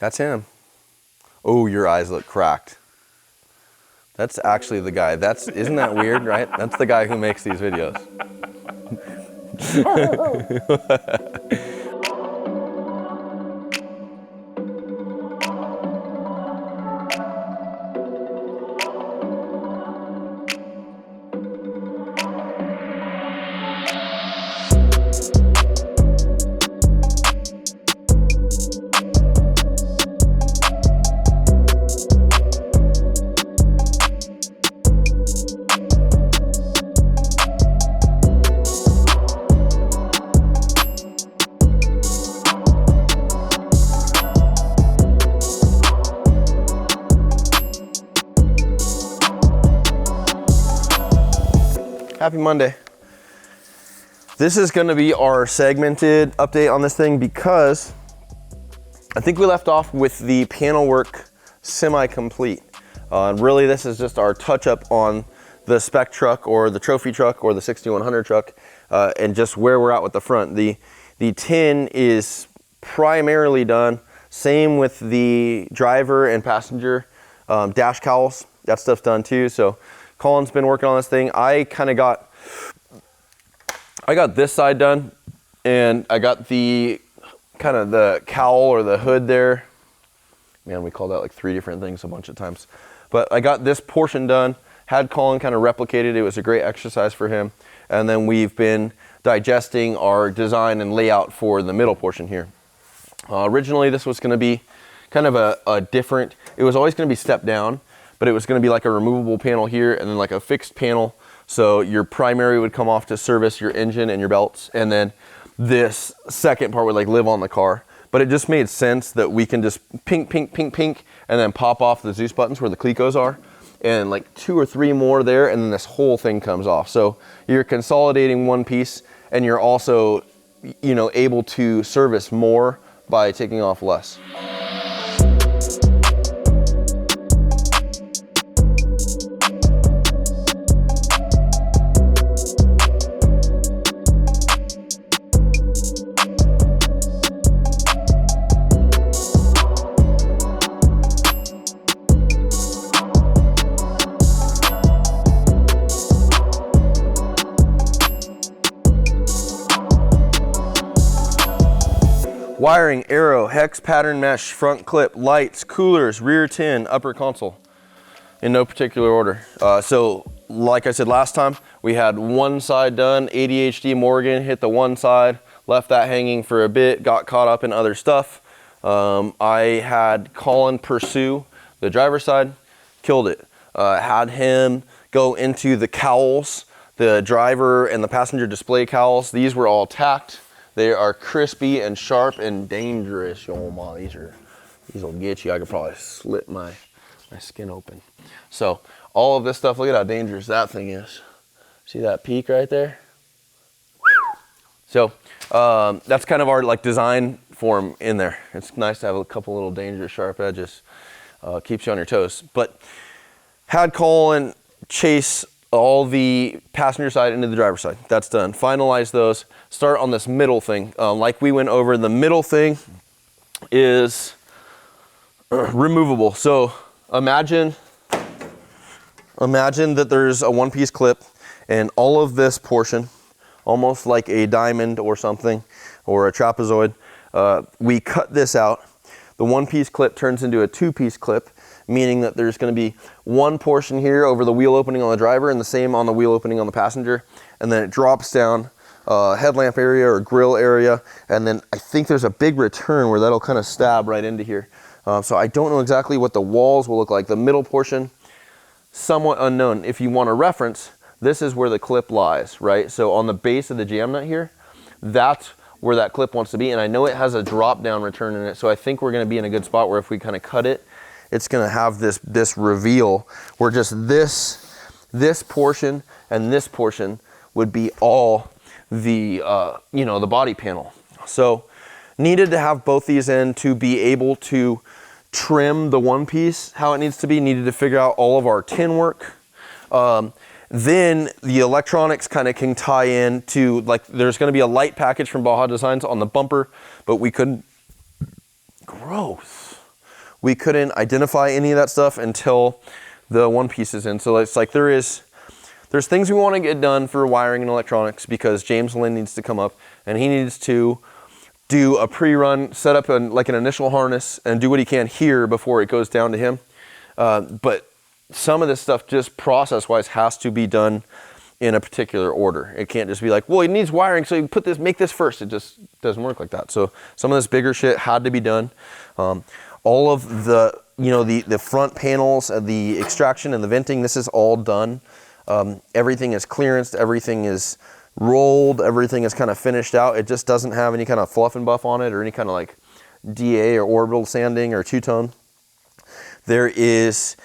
That's him. Oh, your eyes look cracked. That's actually the guy. Isn't that weird, right? That's the guy who makes these videos. Happy Monday. This is going to be our segmented update on this thing because I think we left off with the panel work semi-complete. Really, this is just our touch-up on the spec truck or the trophy truck or the 6100 truck and just where we're at with the front. The tin is primarily done. Same with the driver and passenger dash cowls. That stuff's done too. So Colin's been working on this thing. I got this side done, and I got the the cowl or the hood there. Man, we called out like 3 different things a bunch of times. But I got this portion done, had Colin kind of replicated. It was a great exercise for him. And then we've been digesting our design and layout for the middle portion here. Originally, this was going to be kind of a different, it was always going to be stepped down, but it was going to be like a removable panel here and then like a fixed panel. So your primary would come off to service your engine and your belts. And then this second part would like live on the car. But it just made sense that we can just pink, and then pop off the Zeus buttons where the Clecos are. And like 2 or 3 more there, and then this whole thing comes off. So you're consolidating one piece, and you're also, able to service more by taking off less. Wiring, aero, hex pattern mesh, front clip, lights, coolers, rear tin, upper console, in no particular order. So like I said last time, we had one side done, ADHD Morgan hit the one side, left that hanging for a bit, got caught up in other stuff. I had Colin pursue the driver's side, killed it. Had him go into the cowls, the driver and the passenger display cowls. These were all tacked. They are crispy and sharp and dangerous. Yo, ma, these will get you. I could probably slit my skin open. So all of this stuff, look at how dangerous that thing is. See that peak right there? So that's kind of our like design form in there. It's nice to have a couple little dangerous sharp edges. Keeps you on your toes. But had Colin chase all the passenger side into the driver's side. That's done. Finalize those. Start on this middle thing. Like we went over, the middle thing is removable. So imagine that there's a one-piece clip and all of this portion, almost like a diamond or something, or a trapezoid, we cut this out. The one-piece clip turns into a 2-piece clip, meaning that there's going to be one portion here over the wheel opening on the driver and the same on the wheel opening on the passenger. And then it drops down headlamp area or grill area. And then I think there's a big return where that'll kind of stab right into here. So I don't know exactly what the walls will look like. The middle portion, somewhat unknown. If you want a reference, this is where the clip lies, right? So on the base of the jam nut here, that's where that clip wants to be. And I know it has a drop down return in it. So I think we're going to be in a good spot where if we kind of cut it, it's going to have this reveal where just this portion and this portion would be all the the body panel. So needed to have both these in to be able to trim the one piece how it needs to be. Needed to figure out all of our tin work. Then the electronics kind of can tie in to, like, there's going to be a light package from Baja Designs on the bumper, but we couldn't. Gross. we couldn't identify any of that stuff until the one piece is in. So it's like there's things we want to get done for wiring and electronics, because James Lynn needs to come up and he needs to do a pre-run, set up like an initial harness and do what he can here before it goes down to him. But some of this stuff just process-wise has to be done in a particular order. It can't just be like, well, it needs wiring, so you put this, make this first. It just doesn't work like that. So some of this bigger shit had to be done. All of the, you know, the front panels, the extraction and the venting, this is all done. Everything is clearanced, everything is rolled, everything is kind of finished out. It just doesn't have any kind of fluff and buff on it, or any kind of like DA or orbital sanding or two-tone. There is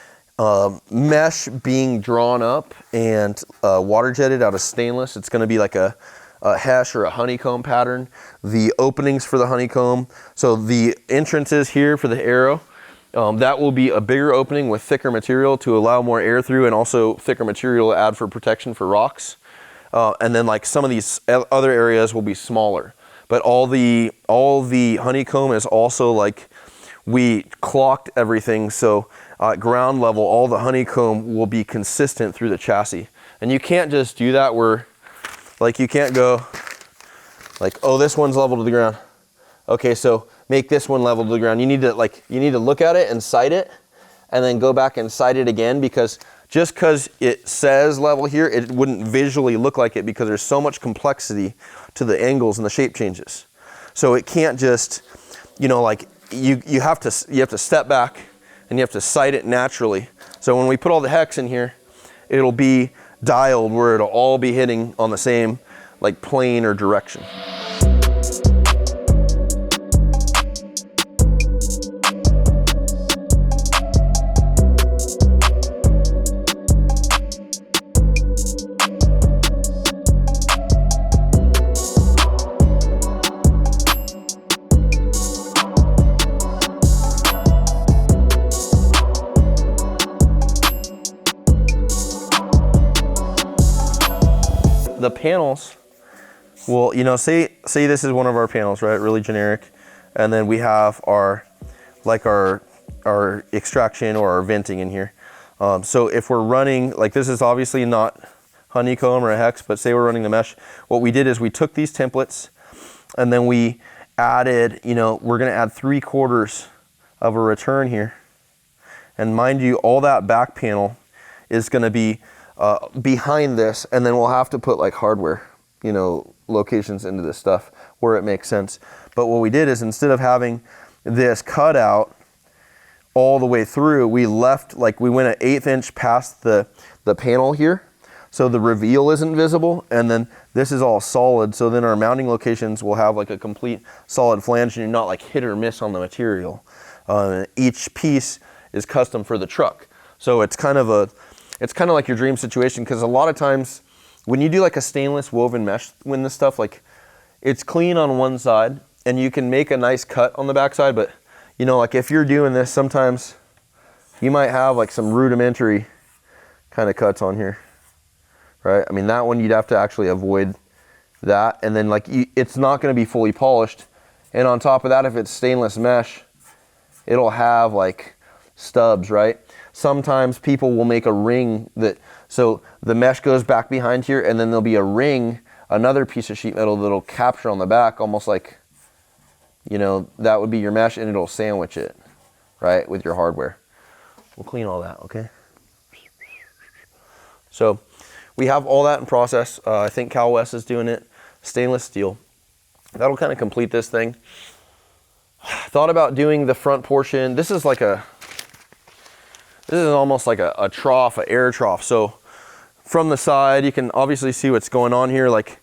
mesh being drawn up and water jetted out of stainless. It's going to be like a hash or a honeycomb pattern. The openings for the honeycomb, so the entrances here for the aero, that will be a bigger opening with thicker material to allow more air through, and also thicker material to add for protection for rocks. And then like some of these other areas will be smaller, but all the honeycomb is also like, we clocked everything, so at ground level all the honeycomb will be consistent through the chassis. And you can't just do that where, like, you can't go like, oh, this one's level to the ground, okay, so make this one level to the ground. You need to look at it and sight it, and then go back and sight it again, because just because it says level here, it wouldn't visually look like it, because there's so much complexity to the angles and the shape changes. So it can't just, you know, like you have to step back and you have to sight it naturally. So when we put all the hex in here, it'll be dialed where it'll all be hitting on the same like plane or direction. The panels will, you know, say this is one of our panels, right? Really generic. And then we have our extraction or our venting in here. So if we're running, like, this is obviously not honeycomb or a hex, but say we're running the mesh, what we did is we took these templates and then we added, you know, we're going to add 3/4 of a return here. And mind you, all that back panel is going to be behind this, and then we'll have to put like hardware, you know, locations into this stuff where it makes sense. But what we did is, instead of having this cut out all the way through, we left, like, we went an 1/8 inch past the panel here, so the reveal isn't visible, and then this is all solid, so then our mounting locations will have like a complete solid flange, and you're not like hit or miss on the material. Each piece is custom for the truck, so it's kind of like your dream situation, because a lot of times when you do like a stainless woven mesh, when this stuff, like, it's clean on one side and you can make a nice cut on the back side, but you know, like if you're doing this, sometimes you might have like some rudimentary kind of cuts on here, right? I mean, that one you'd have to actually avoid that, and then like it's not going to be fully polished, and on top of that, if it's stainless mesh, it'll have like stubs, right? Sometimes people will make a ring so the mesh goes back behind here, and then there'll be a ring, another piece of sheet metal that'll capture on the back, almost like, you know, that would be your mesh, and it'll sandwich it, right, with your hardware. We'll clean all that, okay? So we have all that in process. I think Cal West is doing it, stainless steel. That'll kind of complete this thing. Thought about doing the front portion. This is almost like a trough, an air trough. So from the side, you can obviously see what's going on here, like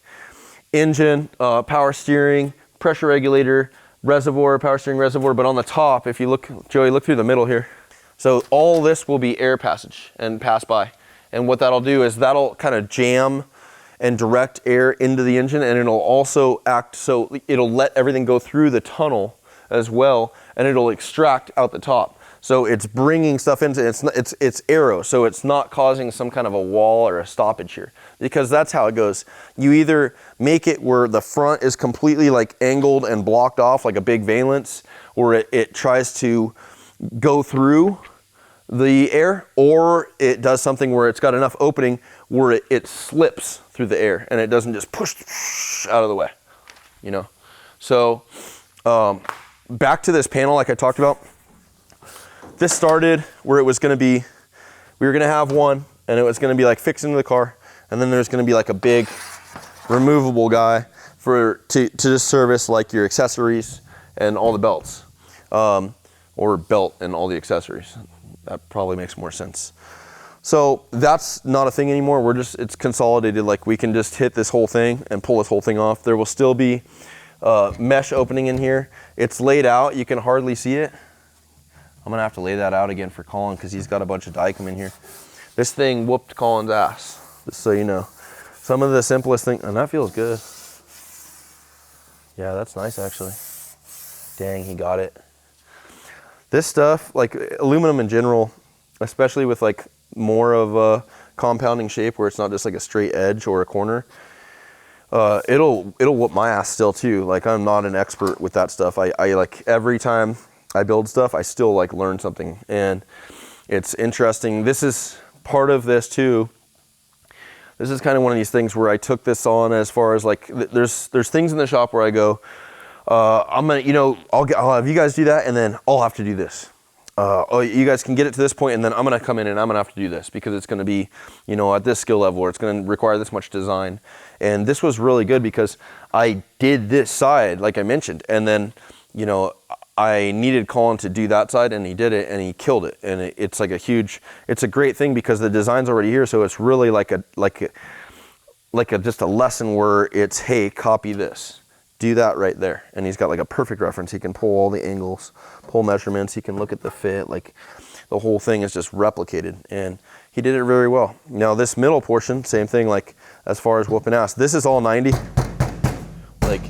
engine, power steering, pressure regulator, reservoir, power steering reservoir. But on the top, if you look, Joey, look through the middle here. So all this will be air passage and pass by. And what that'll do is that'll kind of jam and direct air into the engine, and it'll also act, so it'll let everything go through the tunnel as well, and it'll extract out the top. So it's bringing stuff into, it's aero, so it's not causing some kind of a wall or a stoppage here, because that's how it goes. You either make it where the front is completely like angled and blocked off like a big valence, or it tries to go through the air, or it does something where it's got enough opening where it slips through the air and it doesn't just push out of the way, you know? So back to this panel like I talked about. This started where it was gonna be, we were gonna have one and it was gonna be like fixed into the car, and then there's gonna be like a big removable guy to just service like your accessories and all the belts, or belt and all the accessories. That probably makes more sense. So that's not a thing anymore. It's consolidated. Like we can just hit this whole thing and pull this whole thing off. There will still be mesh opening in here. It's laid out. You can hardly see it. I'm gonna have to lay that out again for Colin because he's got a bunch of Dykem in here. This thing whooped Colin's ass, just so you know. Some of the simplest things, and that feels good. Yeah, that's nice actually. Dang, he got it. This stuff, like aluminum in general, especially with like more of a compounding shape where it's not just like a straight edge or a corner, it'll whoop my ass still too. Like I'm not an expert with that stuff. I like every time I build stuff, I still like learn something, and it's interesting. This is part of this too. This is kind of one of these things where I took this on as far as like, there's things in the shop where I go, I'm gonna, you know, I'll have you guys do that, and then I'll have to do this. Oh, you guys can get it to this point, and then I'm gonna come in and I'm gonna have to do this because it's gonna be, you know, at this skill level, or it's gonna require this much design. And this was really good because I did this side, like I mentioned, and then, you know, I needed Colin to do that side, and he did it, and he killed it. And it's like it's a great thing because the design's already here, so it's really like just a lesson where it's, hey, copy this. Do that right there. And he's got like a perfect reference. He can pull all the angles, pull measurements. He can look at the fit. Like the whole thing is just replicated, and he did it very well. Now this middle portion, same thing. Like as far as whooping ass, this is all 90. Like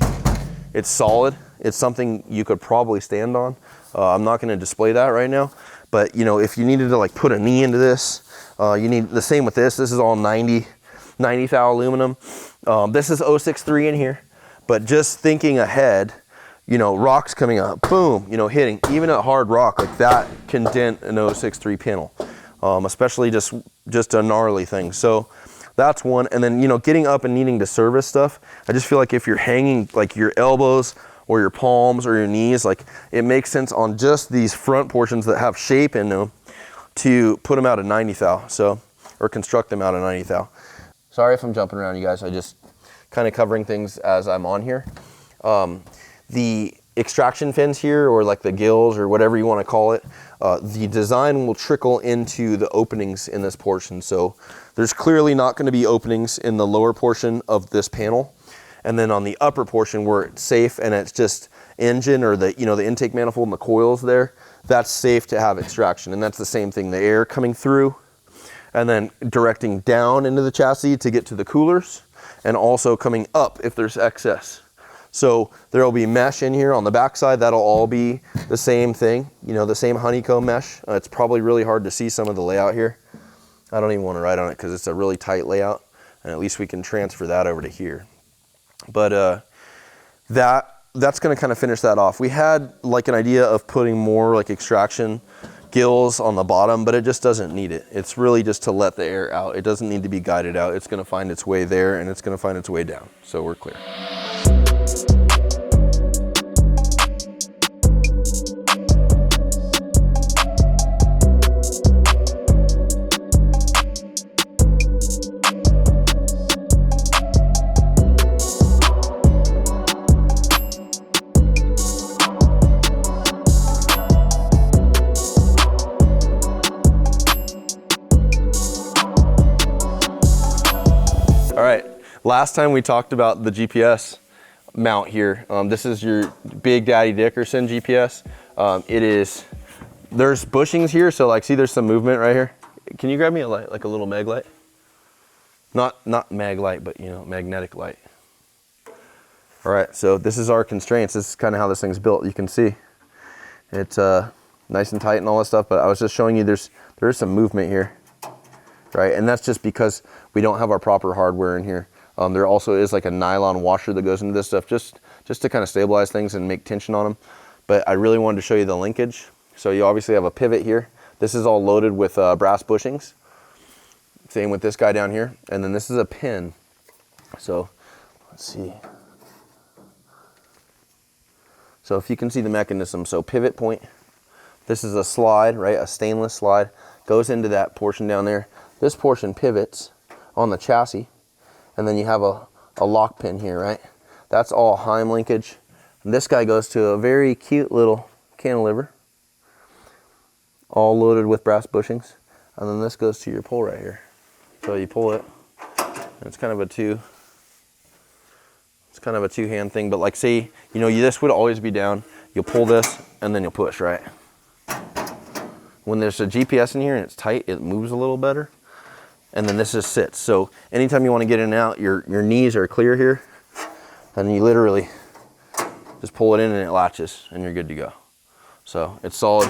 it's solid. It's something you could probably stand on. I'm not going to display that right now, but you know, if you needed to like put a knee into this, you need the same with this. This is all 90 thou aluminum. This is 063 in here. But just thinking ahead, you know, rocks coming up, boom, you know, hitting, even a hard rock like that can dent an 063 panel, especially just a gnarly thing. So that's one. And then, you know, getting up and needing to service stuff, I just feel like if you're hanging like your elbows or your palms or your knees, like it makes sense on just these front portions that have shape in them to put them out at 90 thou, so, or construct them out at 90 thou. Sorry if I'm jumping around, you guys. I just kind of covering things as I'm on here. The extraction fins here, or like the gills or whatever you want to call it, the design will trickle into the openings in this portion. So there's clearly not going to be openings in the lower portion of this panel. And then on the upper portion where it's safe and it's just engine or the, you know, the intake manifold and the coils there, that's safe to have extraction. And that's the same thing, the air coming through and then directing down into the chassis to get to the coolers, and also coming up if there's excess. So there will be mesh in here on the backside. That'll all be the same thing, you know, the same honeycomb mesh. It's probably really hard to see some of the layout here. I don't even want to write on it because it's a really tight layout, and at least we can transfer that over to here. But that's going to kind of finish that off. We had like an idea of putting more like extraction gills on the bottom, but it just doesn't need it. It's really just to let the air out. It doesn't need to be guided out. It's going to find its way there, and it's going to find its way down. So we're clear. Last time we talked about the GPS mount here. This is your Big Daddy Dickerson GPS. There's bushings here, so like, see, there's some movement right here. Can you grab me a light, like a little mag light? Not mag light, but you know, magnetic light. All right, so this is our constraints. This is kind of how this thing's built. You can see it's nice and tight and all that stuff, but I was just showing you there is some movement here, right? And that's just because we don't have our proper hardware in here. There also is like a nylon washer that goes into this stuff just to kind of stabilize things and make tension on them. But I really wanted to show you the linkage. So you obviously have a pivot here. This is all loaded with brass bushings. Same with this guy down here. And then this is a pin. So let's see. So if you can see the mechanism, so pivot point, this is a slide, right? A stainless slide, goes into that portion down there. This portion pivots on the chassis, and then you have a lock pin here, right? That's all Heim linkage. And this guy goes to a very cute little cantilever, all loaded with brass bushings. And then this goes to your pull right here. So you pull it, and it's kind of a two-hand thing, but like say, you know, this would always be down. You'll pull this, and then you'll push, right? When there's a GPS in here and it's tight, it moves a little better. And then this just sits. So anytime you want to get in and out, your knees are clear here, and you literally just pull it in and it latches, and you're good to go. So it's solid.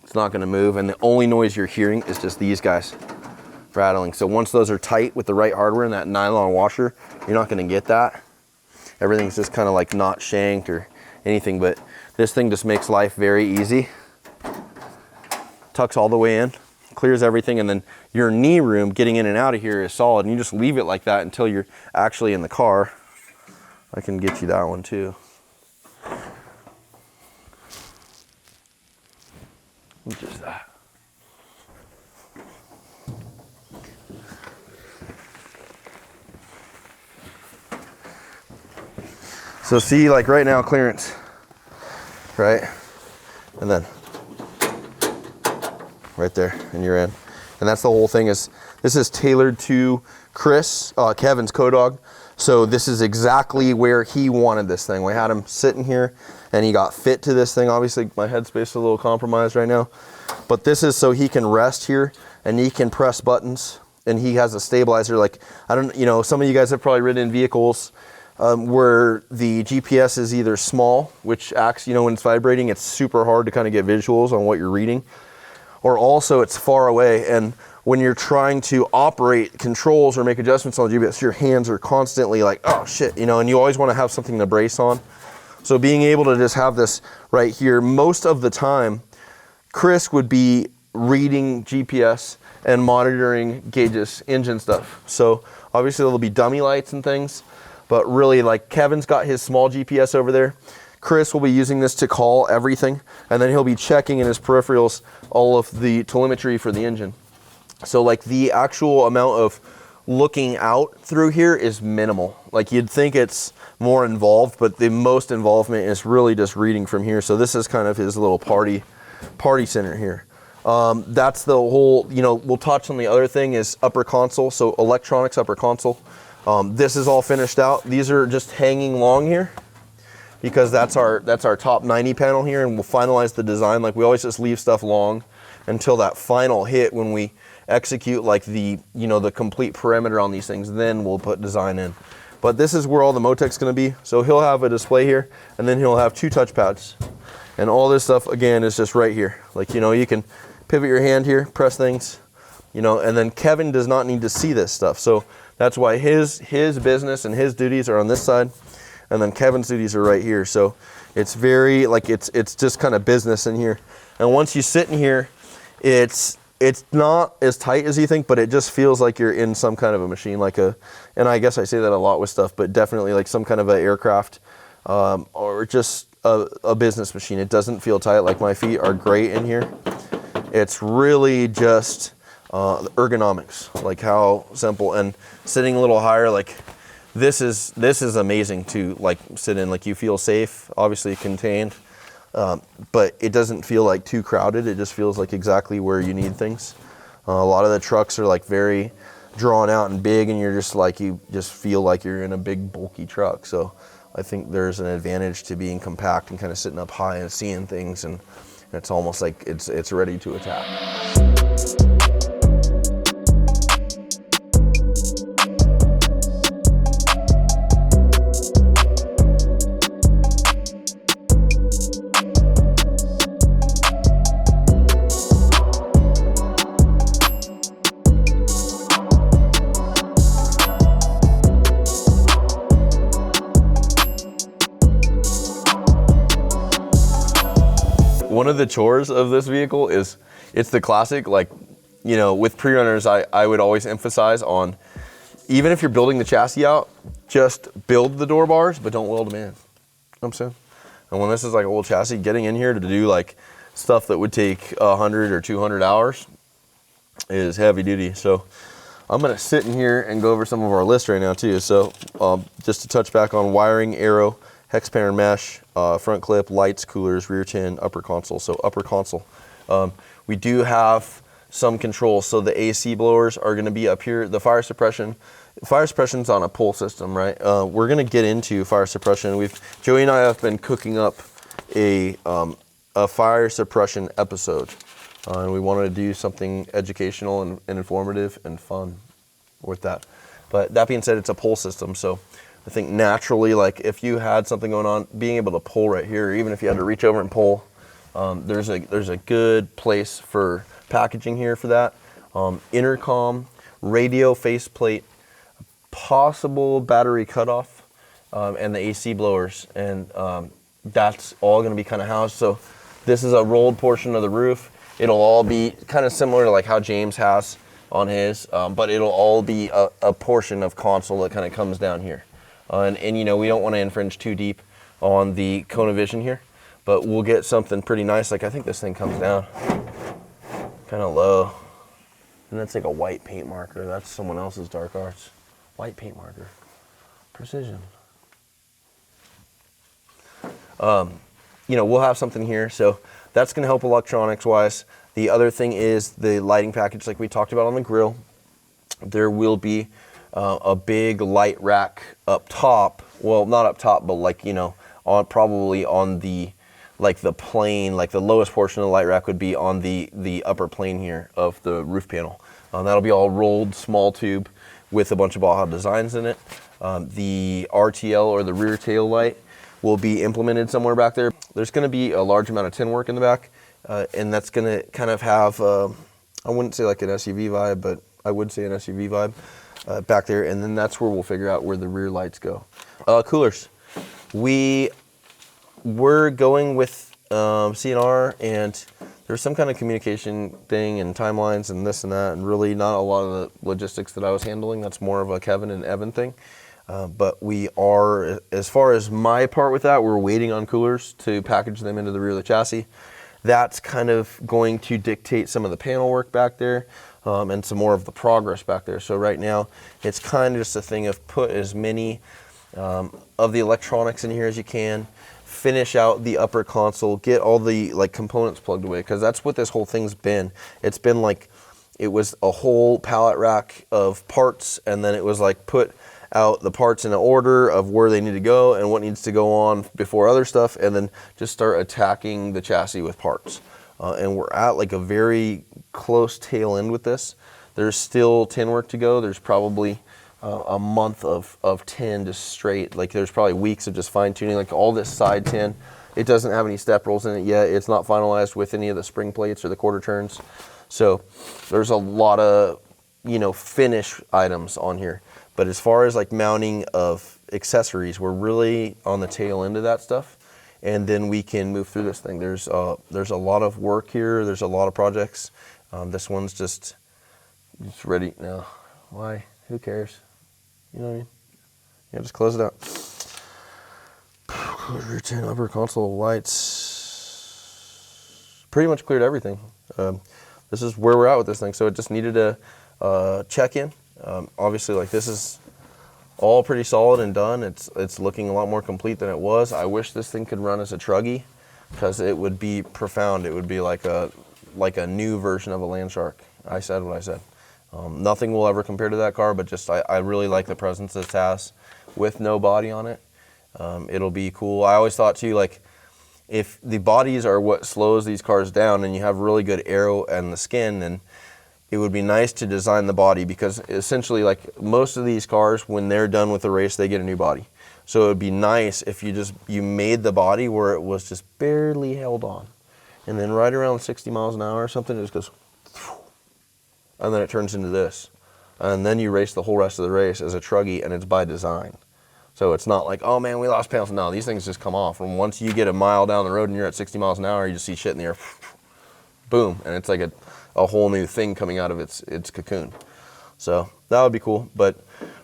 It's not going to move, and the only noise you're hearing is just these guys rattling. So once those are tight with the right hardware and that nylon washer, you're not going to get that. Everything's just kind of like not shanked or anything, but this thing just makes life very easy. Tucks all the way in, clears everything, and then your knee room getting in and out of here is solid, and you just leave it like that until you're actually in the car. I can get you that one too. Just that. So see, like right now, clearance, right? And then right there, and you're in. And that's the whole thing. Is this is tailored to Kevin's co-dog. So this is exactly where he wanted this thing. We had him sitting here, and he got fit to this thing. Obviously, my headspace is a little compromised right now. But this is so he can rest here, and he can press buttons, and he has a stabilizer. Like, some of you guys have probably ridden in vehicles where the GPS is either small, which acts, when it's vibrating, it's super hard to kind of get visuals on what you're reading, or also it's far away. And when you're trying to operate controls or make adjustments on the GPS, your hands are constantly like, oh shit, and you always want to have something to brace on. So being able to just have this right here, most of the time, Chris would be reading GPS and monitoring gauges, engine stuff. So obviously there'll be dummy lights and things, but really, like, Kevin's got his small GPS over there. Chris will be using this to call everything, and then he'll be checking in his peripherals all of the telemetry for the engine. So like the actual amount of looking out through here is minimal. Like, you'd think it's more involved, but the most involvement is really just reading from here. So this is kind of his little party center here. That's the whole, we'll touch on the other thing is upper console. So electronics upper console. This is all finished out. These are just hanging long here because that's our top 90 panel here, and we'll finalize the design. Like, we always just leave stuff long until that final hit when we execute like the complete perimeter on these things. Then we'll put design in. But this is where all the Motec's going to be. So he'll have a display here, and then he'll have 2 touch pads, and all this stuff again is just right here. Like, you can pivot your hand here, press things, and then Kevin does not need to see this stuff. So that's why his business and his duties are on this side, and then Kevin's duties are right here. So it's very, like, it's just kind of business in here. And once you sit in here, it's not as tight as you think, but it just feels like you're in some kind of a machine, and I guess I say that a lot with stuff, but definitely like some kind of an aircraft or just a business machine. It doesn't feel tight. Like, my feet are great in here. It's really just ergonomics, like how simple, and sitting a little higher, like this is amazing to like sit in. Like, you feel safe, obviously contained, but it doesn't feel like too crowded. It just feels like exactly where you need things. A lot of the trucks are like very drawn out and big, and you're just like, you just feel like you're in a big bulky truck. So I think there's an advantage to being compact and kind of sitting up high and seeing things, and it's almost like it's ready to attack. One of the chores of this vehicle is, it's the classic, like, you know, with pre-runners, I would always emphasize on, even if you're building the chassis out, just build the door bars, but don't weld them in. You know what I'm saying? And when this is like an old chassis, getting in here to do like stuff that would take 100 or 200 hours is heavy duty. So I'm gonna sit in here and go over some of our list right now too. So just to touch back on wiring, aero, hex pattern mesh, front clip, lights, coolers, rear tin, upper console. So upper console, we do have some controls. So the AC blowers are gonna be up here. The fire suppression's on a pull system, right? We're gonna get into fire suppression. Joey and I have been cooking up a fire suppression episode. And we wanted to do something educational and informative and fun with that. But that being said, it's a pull system. So I think naturally, like if you had something going on, being able to pull right here, even if you had to reach over and pull, there's a good place for packaging here for that. Intercom, radio faceplate, possible battery cutoff, and the AC blowers. And that's all gonna be kind of housed. So this is a rolled portion of the roof. It'll all be kind of similar to like how James has on his, but it'll all be a portion of console that kind of comes down here. And you know, we don't want to infringe too deep on the cone of vision here, but we'll get something pretty nice. Like I think this thing comes down kind of low. And that's like a white paint marker. That's someone else's dark arts. White paint marker. Precision. You know, we'll have something here. So that's going to help electronics wise. The other thing is the lighting package like we talked about on the grill. There will be a big light rack up top. Well, not up top, but like, you know, probably on the, like the plane, like the lowest portion of the light rack would be on the upper plane here of the roof panel. That'll be all rolled small tube with a bunch of Baja designs in it. The RTL or the rear tail light will be implemented somewhere back there. There's going to be a large amount of tin work in the back, and that's going to kind of have, I wouldn't say like an SUV vibe, but I would say an SUV vibe back there, and then that's where we'll figure out where the rear lights go. Coolers. We're going with CNR, and there's some kind of communication thing and timelines and this and that, and really not a lot of the logistics that I was handling. That's more of a Kevin and Evan thing. But we are, as far as my part with that, we're waiting on coolers to package them into the rear of the chassis. That's kind of going to dictate some of the panel work back there, and some more of the progress back there. So right now, it's kind of just a thing of put as many of the electronics in here as you can, finish out the upper console, get all the like components plugged away, because that's what this whole thing's been. It's been like, it was a whole pallet rack of parts, and then it was like put out the parts in an order of where they need to go and what needs to go on before other stuff, and then just start attacking the chassis with parts. And we're at like a very close tail end with this. There's still tin work to go. There's probably a month of tin just straight. Like there's probably weeks of just fine tuning, like all this side tin. It doesn't have any step rolls in it yet. It's not finalized with any of the spring plates or the quarter turns. So there's a lot of, you know, finish items on here. But as far as like mounting of accessories, we're really on the tail end of that stuff. And then we can move through this thing. There's a lot of work here. There's a lot of projects. This one's just ready now. Why? Who cares? You know what I mean? Yeah, just close it out. Rear tin, upper console, lights. Pretty much cleared everything. This is where we're at with this thing. So it just needed a check in. Obviously, like this is all pretty solid and done. It's looking a lot more complete than it was. I wish this thing could run as a truggy, because it would be profound. It would be like a new version of a Landshark. I said what I said. Nothing will ever compare to that car, but just I really like the presence this has with no body on it. It'll be cool. I always thought too, like if the bodies are what slows these cars down and you have really good aero and the skin, then it would be nice to design the body, because essentially like most of these cars, when they're done with the race, they get a new body. So it would be nice if you made the body where it was just barely held on. And then right around 60 miles an hour or something, it just goes, and then it turns into this. And then you race the whole rest of the race as a truggy, and it's by design. So it's not like, oh man, we lost panels. No, these things just come off. And once you get a mile down the road and you're at 60 miles an hour, you just see shit in the air, boom, and it's like a whole new thing coming out of its cocoon. So that would be cool. But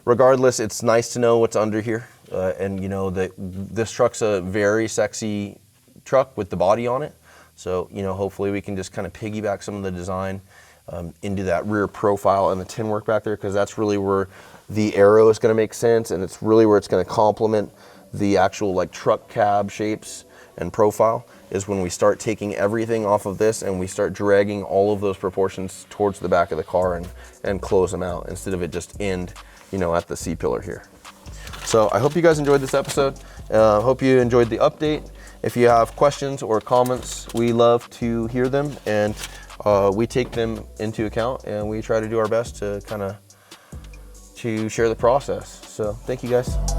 regardless, it's nice to know what's under here. And you know that this truck's a very sexy truck with the body on it. So, you know, hopefully we can just kind of piggyback some of the design into that rear profile and the tin work back there, because that's really where the aero is going to make sense, and it's really where it's going to complement the actual like truck cab shapes and profile, is when we start taking everything off of this and we start dragging all of those proportions towards the back of the car and close them out, instead of it just end, you know, at the C-pillar here. So I hope you guys enjoyed this episode. Hope you enjoyed the update. If you have questions or comments, we love to hear them, and we take them into account, and we try to do our best to kind of share the process. So thank you guys.